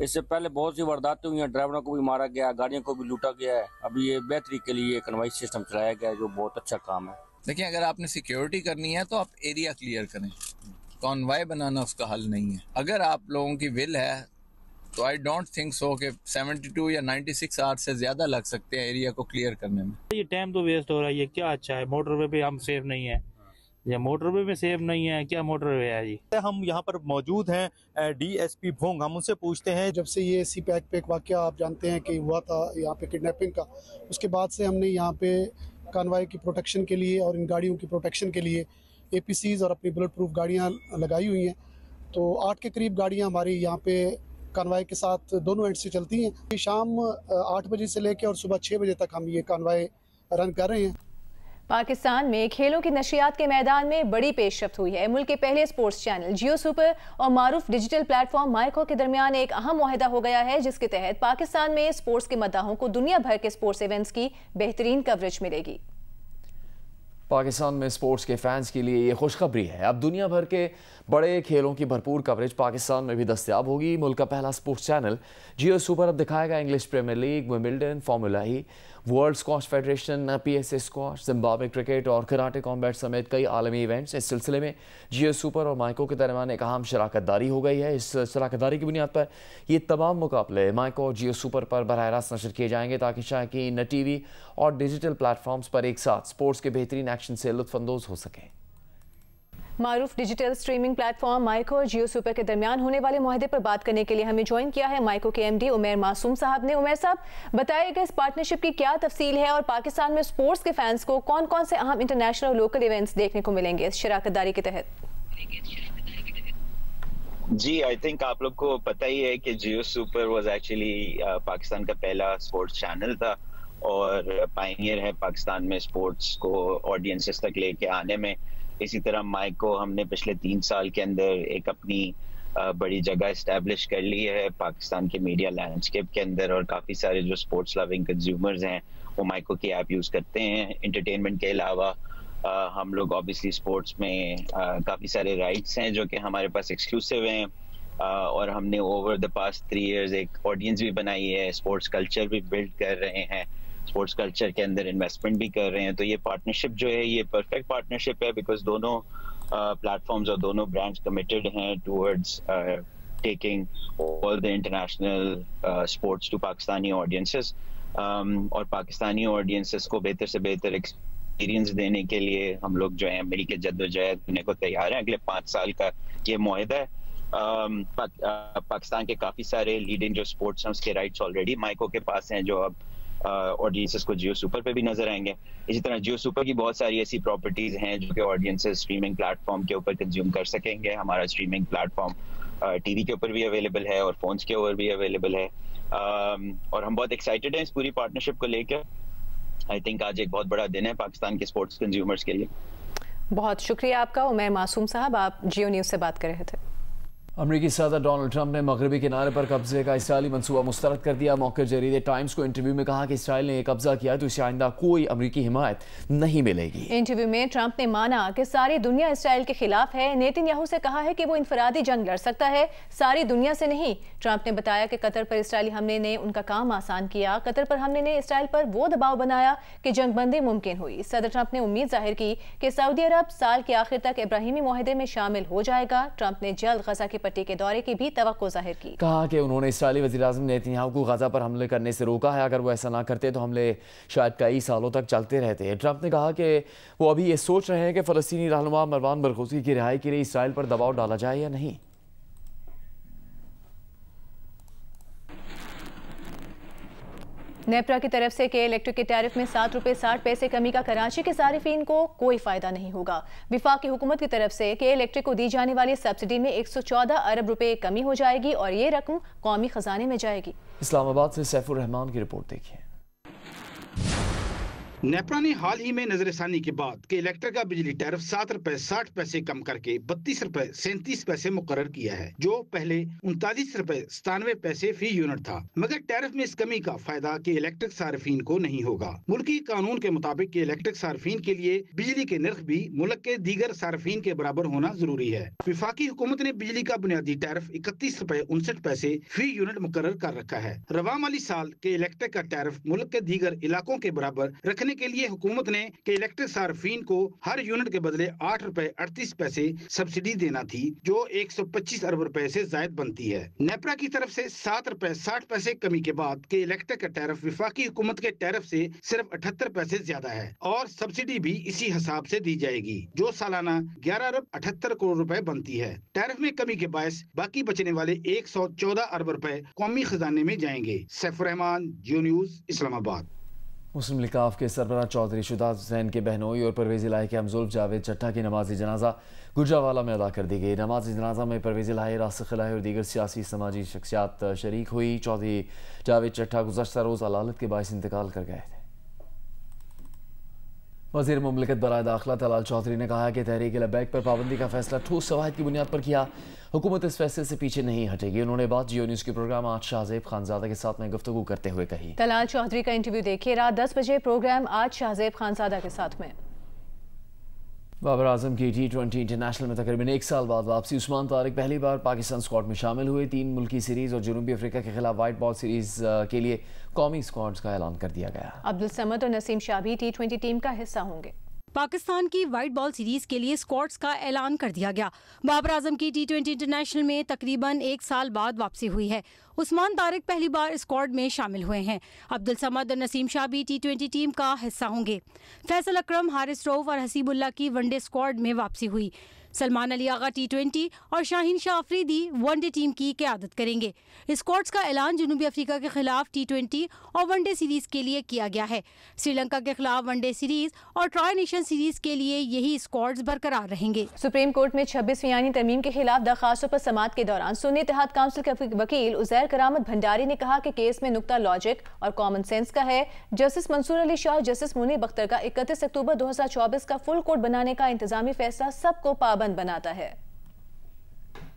اس سے پہلے بہت سی وارداتیں ہوئی ہیں، ڈرائیوروں کو بھی مارا گیا، گاڑیوں کو بھی لوٹا گیا ہے. ابھی یہ بہتری کے لیے کنوائی سسٹم چلایا گیا ہے جو بہت اچھا کام ہے. دیکھیں اگر آپ نے سیکیورٹی کرنی ہے تو آپ ایریا کلیئر کریں، کانوائے بنانا اس کا حل نہیں ہے. اگر آپ لوگوں کی ول ہے تو آئی ڈونٹ تھنک سو کہ 72 یا 96 آور سے زیادہ لگ سکتے ہیں ایریا کو کلیئر کرنے میں. یہ ٹائم تو ویسٹ ہو رہا ہے، یہ کیا اچھا ہے؟ موٹر وے پہ ہم سیف نہیں ہے، یہ موٹر وے میں سیف نہیں ہے، کیا موٹر وے ہے جی؟ ہم یہاں پر موجود ہیں ڈی ایس پی بھونگ، ہم ان سے پوچھتے ہیں جب سے یہ سی پیک پہ ایک واقعہ آپ جانتے ہیں کہ ہوا تھا یہاں پہ کڈنیپنگ کا، اس کے بعد سے ہم نے یہاں پہ کانوائی کی پروٹیکشن کے لیے اور ان گاڑیوں کی پروٹیکشن کے لیے اے پی سیز اور اپنی بلٹ پروف گاڑیاں لگائی ہوئی ہیں. تو 8 کے قریب گاڑیاں ہماری یہاں پہ کانوائی کے ساتھ دونوں اینڈ سے چلتی ہیں. شام 8 بجے سے لے کے اور صبح 6 بجے تک ہم یہ کانوائی رن کر رہے ہیں. پاکستان میں کھیلوں کی نشریات کے میدان میں بڑی پیش رفت ہوئی ہے. ملک کے پہلے سپورٹس چینل جیو سپر اور معروف ڈیجیٹل پلیٹ فارم مائیکو کے درمیان ایک اہم معاہدہ ہو گیا ہے جس کے تحت پاکستان میں سپورٹس کے مداحوں کو دنیا بھر کے سپورٹس ایونٹس کی بہترین کوریج ملے گی. پاکستان میں سپورٹس کے فینس کے لیے یہ خوشخبری ہے. اب دنیا بھر کے بڑے کھیلوں کی بھرپور کوریج پاکستان میں بھی دستیاب ہوگی. ملک کا پہلا سپورٹس چینل جیو سپر اب دکھائے گا English Premier League, Wimbledon, Formula E, World Squash Federation, P S A squash, Zimbabwe cricket اور کراٹے کامبیٹ سمیت کئی عالمی ایونٹس. اس سلسلے میں جیو سپر اور مائیکو کے درمیان ایک اہم شراکت داری ہو گئی ہے. اس شراکت داری کی بنیاد پر یہ تمام مقابلے مائیکو اور جیو سپر پر براہ راست نشر کیے جائیں گے تاکہ شائقین ٹی وی اور ڈیجیٹل پلیٹ فارمز پر ایک ساتھ سپورٹس کے بہترین ایکشن سے لطف اندوز ہو سکیں. معروف ڈیجیٹل سٹریمنگ پلیٹ فارم مائیکو اور جیو سپر کے درمیان ہونے والے معاہدے پر بات کرنے کے لیے ہمیں جوائن کیا ہے مائیکو کے ایم ڈی عمیر معصوم صاحب نے. عمیر صاحب بتائیے گا اس پارٹنرشپ کی کیا تفصیل ہے اور پاکستان میں سپورٹس کے فینس کو کون کون سے اہم انٹرنیشنل اور لوکل ایونٹس دیکھنے کو ملیں گے اس شراکت داری کے تحت؟ جی آئی تھنک آپ لوگ کو پتہ ہی ہے کہ Geo super was actually Pakistan کا پہلا سپورٹس چینل تھا اور پائنیئر ہے پاکستان میں سپورٹس کو آڈینسز تک لے کے آنے میں. اسی طرح مائیکو ہم نے پچھلے 3 سال کے اندر ایک اپنی بڑی جگہ اسٹیبلش کر لی ہے پاکستان کے میڈیا لینڈسکیپ کے اندر اور کافی سارے جو سپورٹس لونگ کنزیومرز ہیں وہ مائیکو کی ایپ یوز کرتے ہیں. انٹرٹینمنٹ کے علاوہ ہم لوگ آبویسلی سپورٹس میں کافی سارے رائٹس ہیں جو کہ ہمارے پاس ایکسکلوسیو ہیں اور ہم نے اوور دا پاسٹ 3 ایئرز ایک آڈینس بھی بنائی ہے، سپورٹس کلچر بھی بلڈ کر رہے ہیں، سپورٹس کلچر کے اندر انویسٹمنٹ بھی کر رہے ہیں. تو یہ پارٹنرشپ جو ہے یہ پرفیکٹ پارٹنرشپ ہے بیکاز دونوں پلیٹ فارمز اور دونوں برانڈز کمیٹڈ ہیں towards taking all the international sports to Pakistani audiences اور پاکستانی آڈینسز کو بہتر سے بہتر ایکسپیرینس دینے کے لیے ہم لوگ جو ہیں مل کے جدوجہد کرنے کو تیار ہیں. اگلے 5 سال کا یہ معاہدہ ہے. پاکستان کے کافی سارے لیڈنگ جو سپورٹس ہیں اس کے رائٹس آلریڈی مائیکو کے پاس ہیں جو اب آڈینسز کو جیو سپر پہ بھی نظر آئیں گے. اسی طرح جیو سپر کی بہت ساری ایسی پراپرٹیز ہیں جو کہ آڈینسز اسٹریمنگ پلیٹ فارم کے اوپر کنزیوم کر سکیں گے. ہمارا streaming plate form T V کے اوپر بھی اویلیبل ہے اور فونس کے اوپر بھی اویلیبل ہے اور ہم بہت ایکسائٹیڈ ہیں اس پوری پارٹنرشپ کو لے کے. آئی تھنک آج ایک بہت بڑا دن ہے پاکستان کے سپورٹس کنزیومرز کے لیے. بہت شکریہ آپ کا عمیر معصوم صاحب، آپ جیو نیوز سے بات کر رہے تھے. امریکی صدر ڈونلڈ ٹرمپ نے مغربی کنارے پر قبضے کا اسرائیلی منصوبہ مسترد کر دیا. موقع جریدے ٹائمز کو انٹرویو میں کہا کہ اسرائیل نے یہ قبضہ کیا تو اسے آئندہ کوئی امریکی حمایت نہیں ملے گی. انٹرویو میں ٹرمپ نے مانا کہ ساری دنیا اسرائیل کے خلاف ہے. نیتن یاہو سے کہا ہے کہ وہ انفرادی جنگ لڑ سکتا ہے، ساری دنیا سے نہیں. ٹرمپ نے بتایا کہ قطر پر اسرائیلی حملے نے ان کا کام آسان کیا. قطر پر حملے نے اسرائیل پر وہ دباؤ بنایا کہ جنگ بندی ممکن ہوئی. صدر ٹرمپ نے امید ظاہر کی کہ سعودی عرب سال کے آخر تک ابراہیمی معاہدے میں شامل ہو جائے گا. ٹرمپ نے جلد غزہ کی پٹی کے دورے کی بھی توقع ظاہر کی. کہا کہ انہوں نے اسرائیلی وزیر اعظم نیتن یاہو کو غزہ پر حملے کرنے سے روکا ہے. اگر وہ ایسا نہ کرتے تو حملے شاید کئی سالوں تک چلتے رہتے. ٹرمپ نے کہا کہ وہ ابھی یہ سوچ رہے ہیں کہ فلسطینی رہنما مروان برغوثی کی رہائی کے لیے اسرائیل پر دباؤ ڈالا جائے یا نہیں. نیپرا کی طرف سے کے الیکٹرک کے ٹیرف میں 7 روپے 60 پیسے کمی کا کراچی کے صارفین کو کوئی فائدہ نہیں ہوگا. وفاقی حکومت کی طرف سے کے الیکٹرک کو دی جانے والی سبسڈی میں 114 ارب روپے کمی ہو جائے گی اور یہ رقم قومی خزانے میں جائے گی. اسلام آباد سے سیف الرحمان کی رپورٹ دیکھیں. نیپرا نے حال ہی میں نظر ثانی کے بعد کہ الیکٹرک کا بجلی ٹیرف 7 روپے 60 پیسے کم کر کے 32 روپے 37 پیسے مقرر کیا ہے، جو پہلے 39 روپے 97 پیسے فی یونٹ تھا، مگر ٹیرف میں اس کمی کا فائدہ کہ الیکٹرک صارفین کو نہیں ہوگا۔ ملکی قانون کے مطابق کہ الیکٹرک صارفین کے لیے بجلی کے نرخ بھی ملک کے دیگر صارفین کے برابر ہونا ضروری ہے۔ وفاقی حکومت نے بجلی کا بنیادی ٹیرف 31 روپے 59 پیسے فی یونٹ مقرر کر رکھا ہے۔ رواں مالی سال کے الیکٹرک کا ٹیرف ملک کے دیگر علاقوں کے برابر رکھنے کے لیے حکومت نے کہ الیکٹرک صارفین کو ہر یونٹ کے بدلے 8 روپے 38 پیسے سبسڈی دینا تھی، جو 125 ارب روپے سے زائد بنتی ہے۔ نیپرا کی طرف سے 7 روپے 60 پیسے کمی کے بعد کہ الیکٹرک کا ٹیرف وفاقی حکومت کے ٹیرف سے صرف 78 پیسے زیادہ ہے، اور سبسڈی بھی اسی حساب سے دی جائے گی، جو سالانہ 11 ارب 78 کروڑ روپے بنتی ہے۔ ٹیرف میں کمی کے باعث باقی بچنے والے 114 ارب روپے قومی خزانے میں جائیں گے۔ سیف الرحمان، جیو نیوز، اسلام آباد۔ مسلم لیگ کے سربراہ چودھری شہزاد حسین کے بہنوئی اور پرویز الہی کے ہمزولف جاوید چٹھا کی نماز جنازہ گجرانوالہ میں ادا کر دی گئی۔ نماز جنازہ میں پرویز الہی، راسخ الہی اور دیگر سیاسی سماجی شخصیات شریک ہوئی۔ چودھری جاوید چٹھا گزشتہ روز علالت کے باعث انتقال کر گئے تھے۔ وزیر مملکت برائے داخلہ طلال چودھری نے کہا کہ تحریک لبیک پر پابندی کا فیصلہ ٹھوس شواہد کی بنیاد پر کیا، حکومت اس فیصلے سے پیچھے نہیں ہٹے گی۔ انہوں نے بات جیو نیوز کے پروگرام آج شاہزیب خانزادہ کے ساتھ میں گفتگو کرتے ہوئے کہی۔ طلال چودھری کا انٹرویو دیکھیے رات 10 بجے پروگرام آج شاہزیب خانزادہ کے ساتھ میں۔ بابر اعظم کی T20 انٹرنیشنل میں تقریباً 1 سال بعد واپسی۔ عثمان طارق پہلی بار پاکستان اسکواڈ میں شامل ہوئے۔ 3 ملکی سیریز اور جنوبی افریقہ کے خلاف وائٹ بال سیریز کے لیے قومی اسکواڈز کا اعلان کر دیا گیا۔ عبدالصمد اور نسیم شاہ بھی T20 ٹیم کا حصہ ہوں گے۔ پاکستان کی وائٹ بال سیریز کے لیے اسکواڈز کا اعلان کر دیا گیا۔ بابر اعظم کی T20 انٹرنیشنل میں تقریباً 1 سال بعد واپسی ہوئی ہے۔ عثمان طارق پہلی بار اسکواڈ میں شامل ہوئے ہیں۔ عبدالصمد اور نسیم شاہ بھی T20 ٹیم کا حصہ ہوں گے۔ فیصل اکرم، حارث روف اور حسیب اللہ کی ون ڈے اسکواڈ میں واپسی ہوئی۔ سلمان علی آغا T20 اور شاہین شاہ افریدی ون ڈے ٹیم کی قیادت کریں گے۔ اسکواڈز کا اعلان جنوبی افریقہ کے خلاف T20 اور ون ڈے سیریز کے لیے کیا گیا ہے۔ سری لنکا کے خلاف ون ڈے سیریز اور ٹرائی نیشن سیریز کے لیے یہی اسکواڈز برقرار رہیں گے۔ سپریم کورٹ میں 26ویں آئینی ترمیم کے خلاف درخواستوں پر سماعت کے دوران سنی اتحاد کونسل کے وکیل عزیر کرامت بھنڈاری نے کہا کہ کیس میں نقطہ لاجک اور کامن سینس کا ہے۔ جسٹس منصور علی شاہ اور جسٹس منیر بختر کا 31 اکتوبر 2024 کا فل کورٹ بنانے کا انتظامی فیصلہ سب کو پابند بناتا ہے۔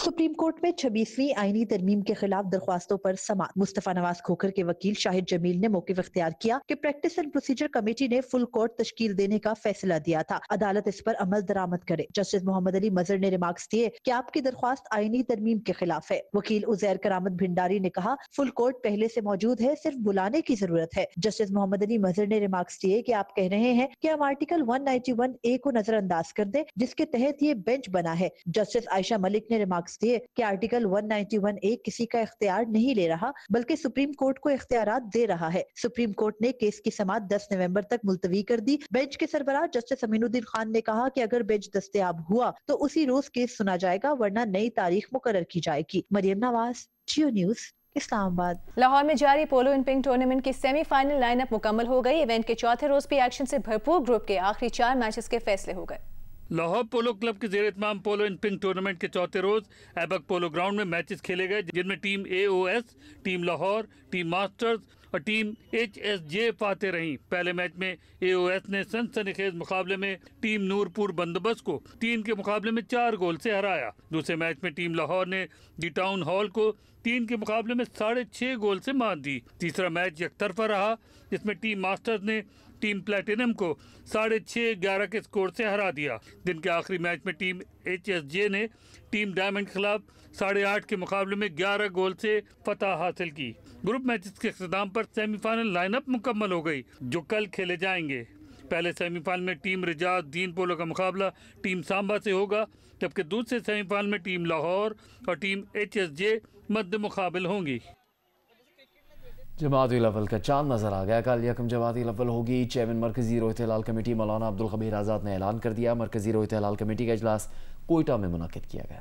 سپریم کورٹ میں 26ویں آئینی ترمیم کے خلاف درخواستوں پر سماعت۔ مصطفیٰ نواز کھوکھر کے وکیل شاہد جمیل نے موقف اختیار کیا کہ پریکٹس اینڈ پروسیجر کمیٹی نے فل کورٹ تشکیل دینے کا فیصلہ دیا تھا، عدالت اس پر عمل درآمد کرے۔ جسٹس محمد علی مظہر نے ریمارکس دیے کہ آپ کی درخواست آئینی ترمیم کے خلاف ہے۔ وکیل عزیر کرامت بھنڈاری نے کہا فل کورٹ پہلے سے موجود ہے، صرف بلانے کی ضرورت ہے۔ جسٹس محمد علی مظہر نے ریمارکس دیے کہ آپ کہہ رہے ہیں کہ ہم آرٹیکل 191A کو نظر انداز کر دیں، جس کے تحت یہ بینچ بنا ہے۔ جسٹس عائشہ ملک نے ریمارکس دیے کہ آرٹیکل 191A کسی کا اختیار نہیں لے رہا، بلکہ سپریم کورٹ کو اختیارات دے رہا ہے۔ سپریم کورٹ نے کیس کی سماعت 10 نومبر تک ملتوی کر دی۔ بینچ کے سربراہ جسٹس امین الدین خان نے کہا کہ اگر بینچ دستیاب ہوا تو اسی روز کیس سنا جائے گا، ورنہ نئی تاریخ مقرر کی جائے گی۔ مریم نواز، جیو نیوز، اسلام آباد۔ لاہور میں جاری پولو ان پنک ٹورنامنٹ کی سیمی فائنل لائن اپ مکمل ہو گئی۔ ایونٹ کے چوتھے روز بھی ایکشن سے بھرپور گروپ کے آخری 4 میچز کے فیصلے ہو گئے۔ لاہور پولو کلب کے زیر اہتمام پولو ان پنک ٹورنامنٹ کے چوتھے روز ایبک پولو گراؤنڈ میں میچز کھیلے گئے، جن میں team AOS، team Lahore, team masters اور ٹیم HSJ فاتح رہیں۔ پہلے میچ میں AOS نے سنسنی خیز مقابلے میں ٹیم نورپور بندوبست کو 3 کے مقابلے میں 4 گول سے ہرایا۔ دوسرے میچ میں ٹیم لاہور نے دی ٹاؤن ہال کو 3 کے مقابلے میں 6.5 گول سے مات دی۔ تیسرا میچ یک طرفہ رہا، جس میں ٹیم ماسٹرز نے ٹیم پلیٹینم کو 6.5-11 کے سکور سے ہرا دیا۔ دن کے آخری میچ میں ٹیم HSJ نے ٹیم ڈائمنڈ کے خلاف 8.5 کے مقابلے میں 11 گول سے فتح حاصل کی۔ گروپ میچز کے اختتام پر سیمی فائنل لائن اپ مکمل ہو گئی، جو کل کھیلے جائیں گے۔ پہلے سیمی فائنل میں ٹیم رجاز دین پولو کا مقابلہ ٹیم سامبا سے ہوگا، جبکہ دوسرے سیمی فائنل میں ٹیم لاہور اور ٹیم HSJ مد مقابل ہوں گی۔ جماعت الاول کا چاند نظر آ گیا۔ کل یکم جماعت الاول ہوگی۔ چیئرمین مرکزی روحت ہلال کمیٹی مولانا عبدالخبیر آزاد نے اعلان کر دیا۔ مرکزی روحت ہلال کمیٹی کا اجلاس کوئٹہ میں منعقد کیا گیا۔